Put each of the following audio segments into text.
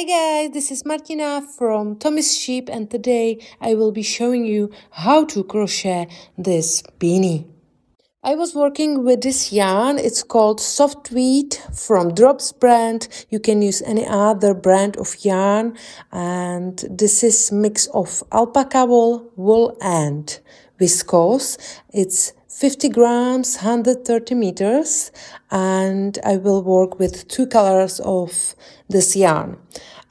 Hi guys, this is Martina from Tommy's Sheep, and today I will be showing you how to crochet this beanie. I was working with this yarn. It's called Soft Wheat from Drops brand. You can use any other brand of yarn, and this is mix of alpaca wool and viscose. It's 50 grams, 130 meters, and I will work with 2 colors of this yarn.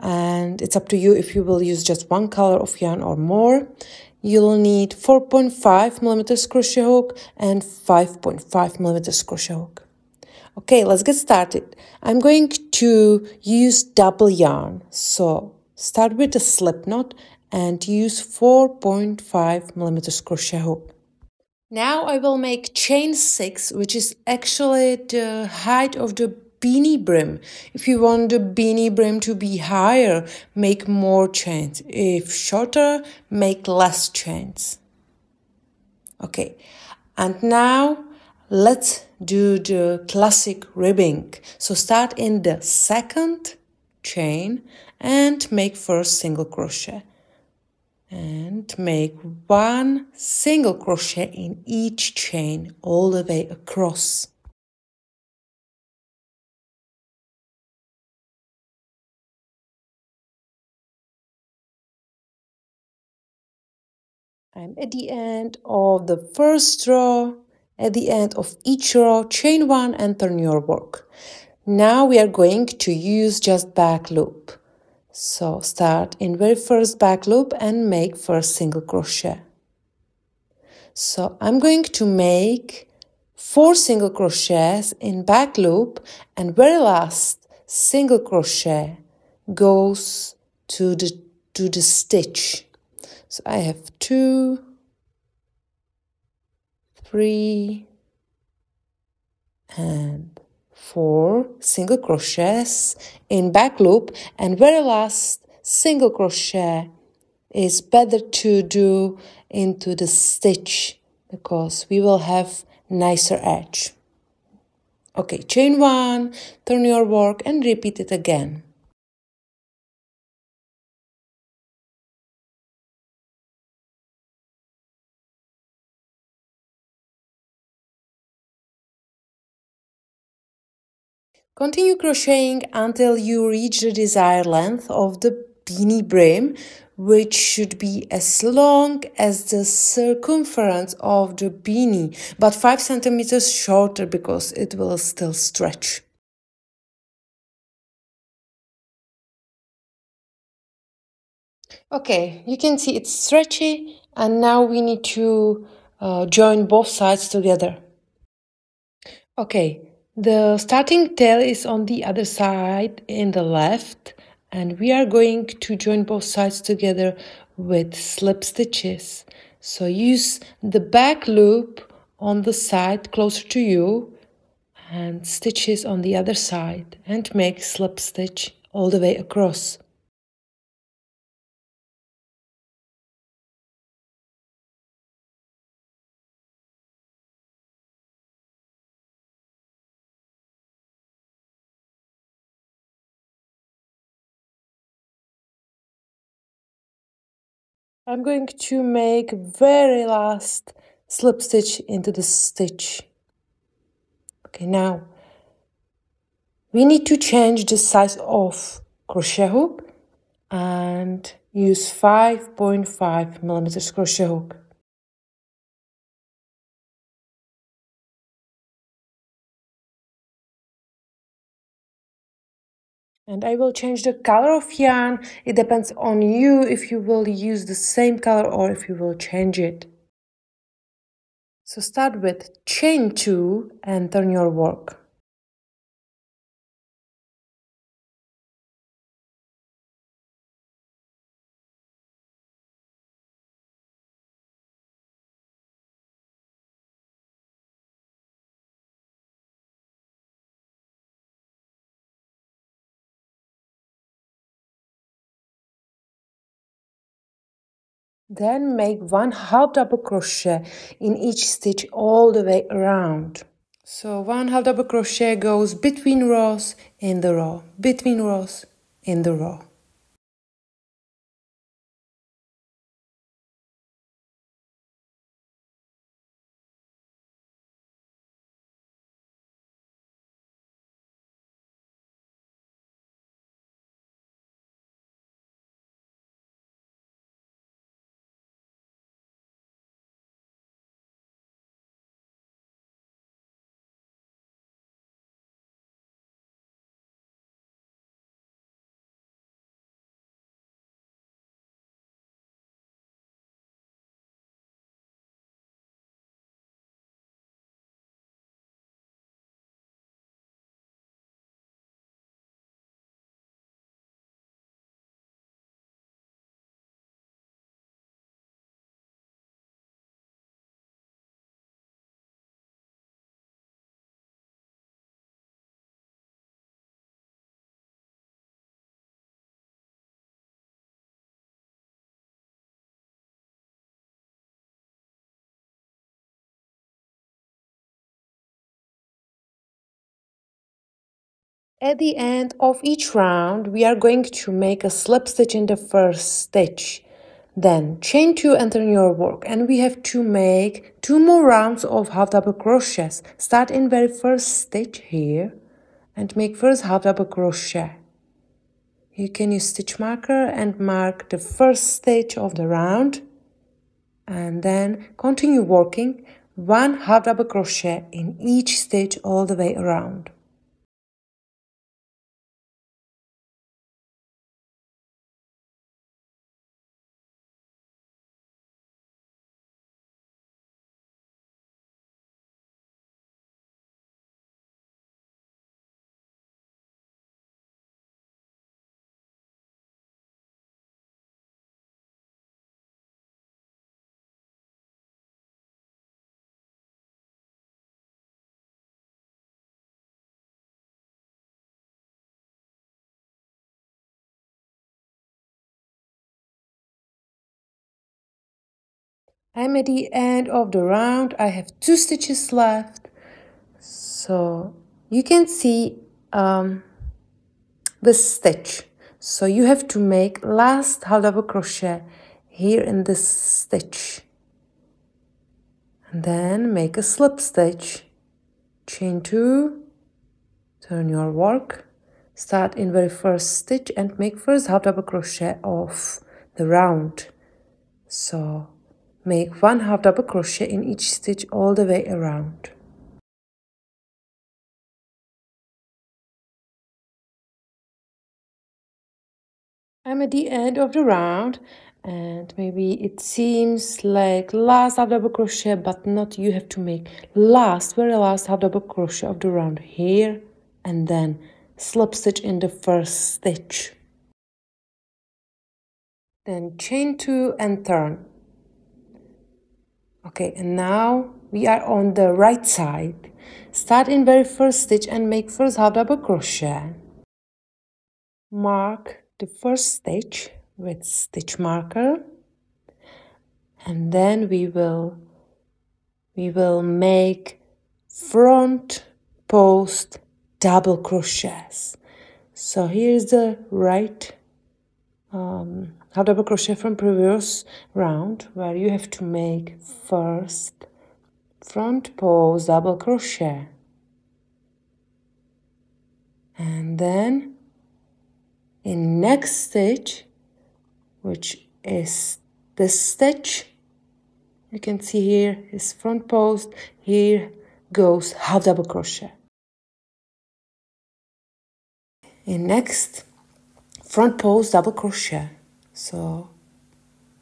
And it's up to you if you will use just 1 color of yarn or more. You'll need 4.5 millimeters crochet hook and 5.5 millimeters crochet hook. Okay, let's get started. I'm going to use double yarn. So start with a slip knot and use 4.5 millimeters crochet hook. Now I will make chain 6, which is actually the height of the beanie brim. If you want the beanie brim to be higher, make more chains. If shorter, make less chains. Okay, and now let's do the classic ribbing. So start in the second chain and make first single crochet. And make 1 single crochet in each chain all the way across. I'm at the end of the first row. At the end of each row, chain 1 and turn your work. Now we are going to use just back loop. So start in very first back loop and make first single crochet. So I'm going to make 4 single crochets in back loop, and very last single crochet goes to the stitch. So I have 2, 3 and 4 single crochets in back loop, and very last single crochet is better to do into the stitch because we will have nicer edge. Okay, chain 1, turn your work and repeat it again. Continue crocheting until you reach the desired length of the beanie brim, which should be as long as the circumference of the beanie, but 5 centimeters shorter because it will still stretch. Okay, you can see it's stretchy, and now we need to join both sides together. Okay, the starting tail is on the other side in the left, and we are going to join both sides together with slip stitches. So use the back loop on the side closer to you and stitches on the other side, and make slip stitch all the way across. I'm going to make very last slip stitch into the stitch. Okay, now we need to change the size of crochet hook and use 5.5 millimeters crochet hook. And I will change the color of yarn. It depends on you if you will use the same color or if you will change it. So start with chain 2 and turn your work. Then make 1 half double crochet in each stitch all the way around. So 1 half double crochet goes between rows in the row, between rows in the row. At the end of each round, we are going to make a slip stitch in the first stitch. Then chain 2 and turn your work, and we have to make 2 more rounds of half double crochets. Start in very first stitch here and make first half double crochet. You can use stitch marker and mark the first stitch of the round, and then continue working 1 half double crochet in each stitch all the way around. I'm at the end of the round. I have 2 stitches left. So you can see this stitch. So you have to make last half double crochet here in this stitch. And then make a slip stitch. Chain 2, turn your work. Start in very first stitch and make first half double crochet of the round. So make 1 half double crochet in each stitch all the way around. I'm at the end of the round, and maybe it seems like last half double crochet, but not. You have to make very last half double crochet of the round here, and then slip stitch in the first stitch. Then chain 2 and turn. Okay, and now we are on the right side. Start in very first stitch and make first half double crochet. Mark the first stitch with stitch marker, and then we will make front post double crochets. So here is the right half double crochet from previous round, where you have to make first front post double crochet, and then in next stitch, which is this stitch, you can see here is front post, here goes half double crochet. In next, front post double crochet. So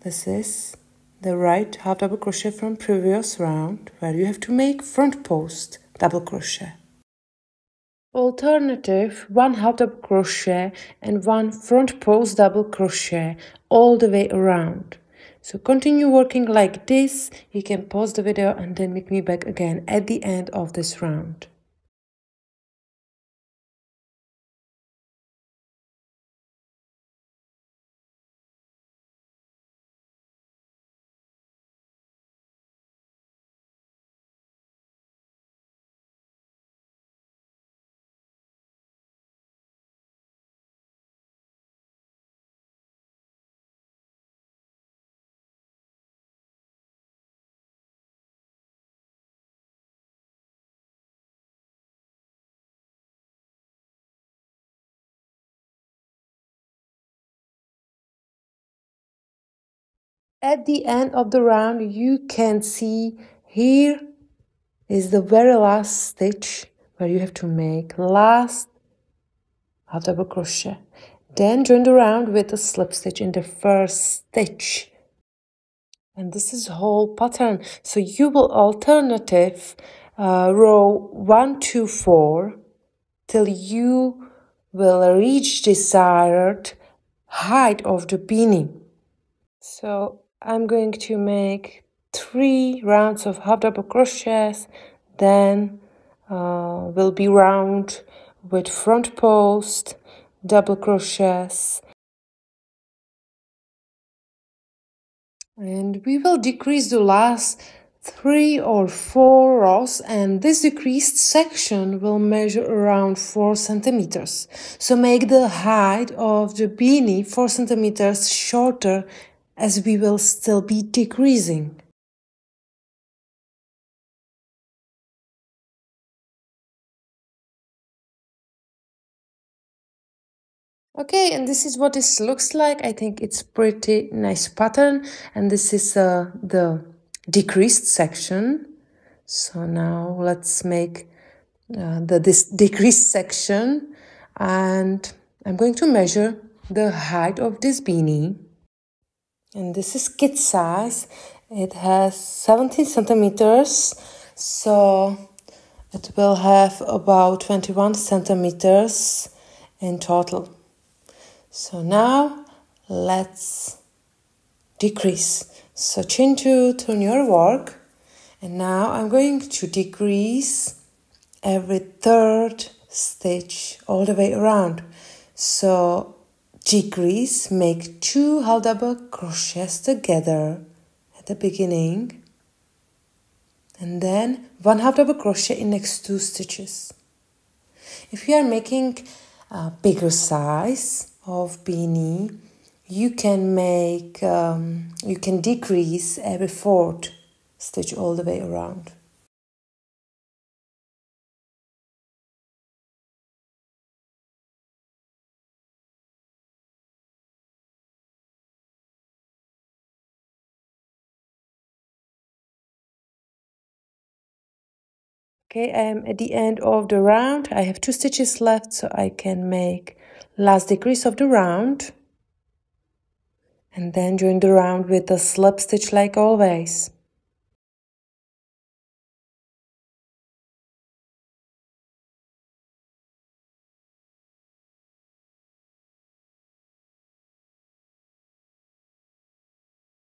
this is the right half double crochet from previous round, where you have to make front post double crochet. Alternative, 1 half double crochet and 1 front post double crochet all the way around. So continue working like this. You can pause the video and then meet me back again at the end of this round. At the end of the round, you can see here is the very last stitch where you have to make last half double crochet. Then join the round with a slip stitch in the first stitch. And this is whole pattern. So you will alternative row 1, 2, 4 till you will reach desired height of the beanie. So I'm going to make 3 rounds of half double crochets, then will be round with front post double crochets, and we will decrease the last 3 or 4 rows, and this decreased section will measure around 4 centimeters. So make the height of the beanie 4 centimeters shorter, as we will still be decreasing. Okay, and this is what this looks like. I think it's pretty nice pattern, and this is the decreased section. So now let's make this decreased section, and I'm going to measure the height of this beanie. And this is kid size. It has 17 centimeters, so it will have about 21 centimeters in total. So now let's decrease. So chain 2, turn your work, and now I'm going to decrease every third stitch all the way around. So decrease, make 2 half double crochets together at the beginning, and then 1 half double crochet in next 2 stitches. If you are making a bigger size of beanie, you can decrease every fourth stitch all the way around. Okay, I'm at the end of the round. I have 2 stitches left, so I can make last decrease of the round and then join the round with a slip stitch like always.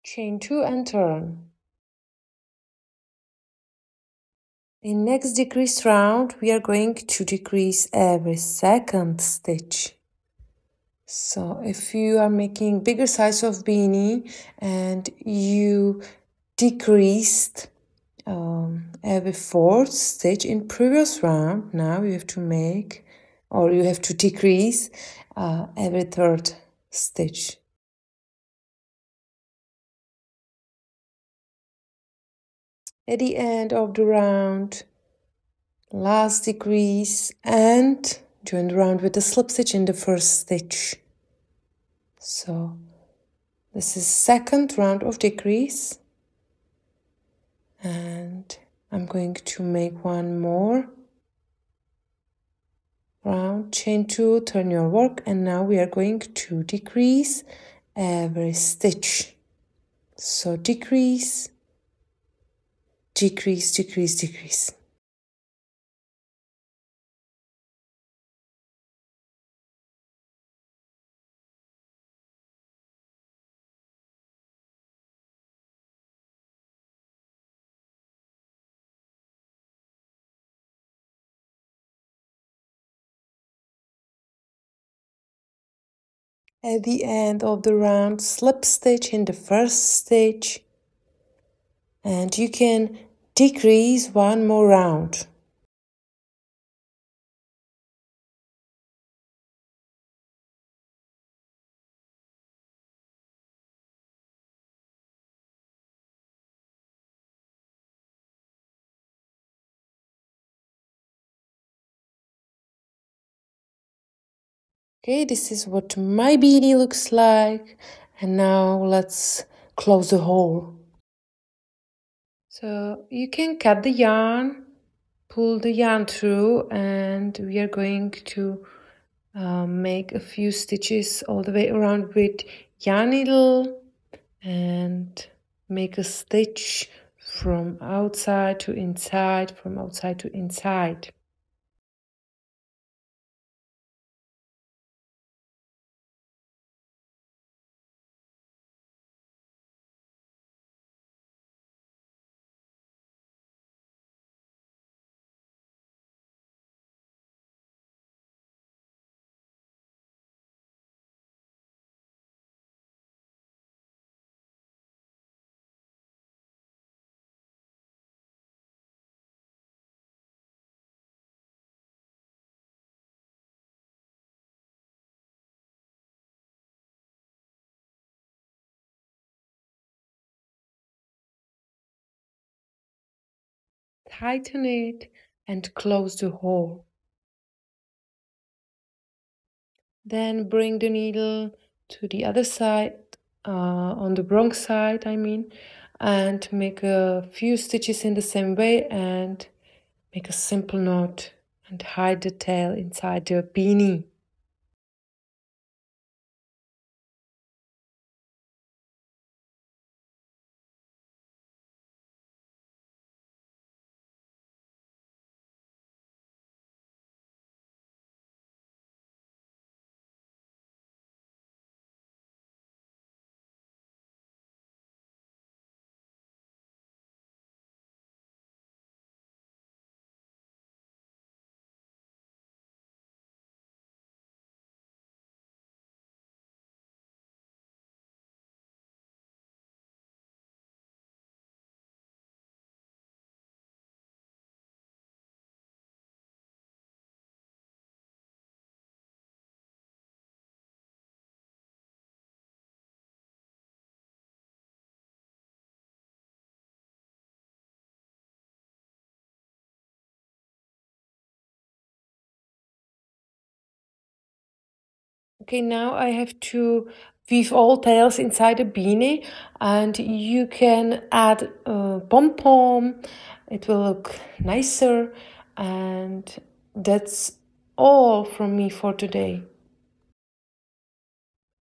Chain 2 and turn. In next decrease round, we are going to decrease every second stitch. So if you are making bigger size of beanie and you decreased every fourth stitch in previous round, now you have to make, or you have to decrease every third stitch. At the end of the round, last decrease and join the round with a slip stitch in the first stitch. So this is second round of decrease, and I'm going to make one more round, chain 2, turn your work, and now we are going to decrease every stitch. So decrease, decrease, decrease, decrease. At the end of the round, slip stitch in the first stitch, and you can decrease one more round. Okay, this is what my beanie looks like, and now let's close the hole. So you can cut the yarn, pull the yarn through, and we are going to make a few stitches all the way around with yarn needle and make a stitch from outside to inside, from outside to inside. tighten it and close the hole. Then bring the needle to the other side, on the wrong side, I mean, and make a few stitches in the same way and make a simple knot and hide the tail inside the beanie. Okay, now I have to weave all tails inside a beanie, and you can add a pom-pom. It will look nicer, and that's all from me for today.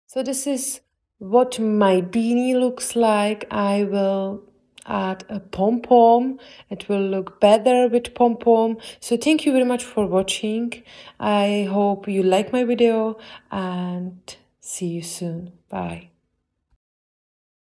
So this is what my beanie looks like. I will add a pom-pom. It will look better with pom-pom. So thank you very much for watching. I hope you like my video and see you soon. Bye.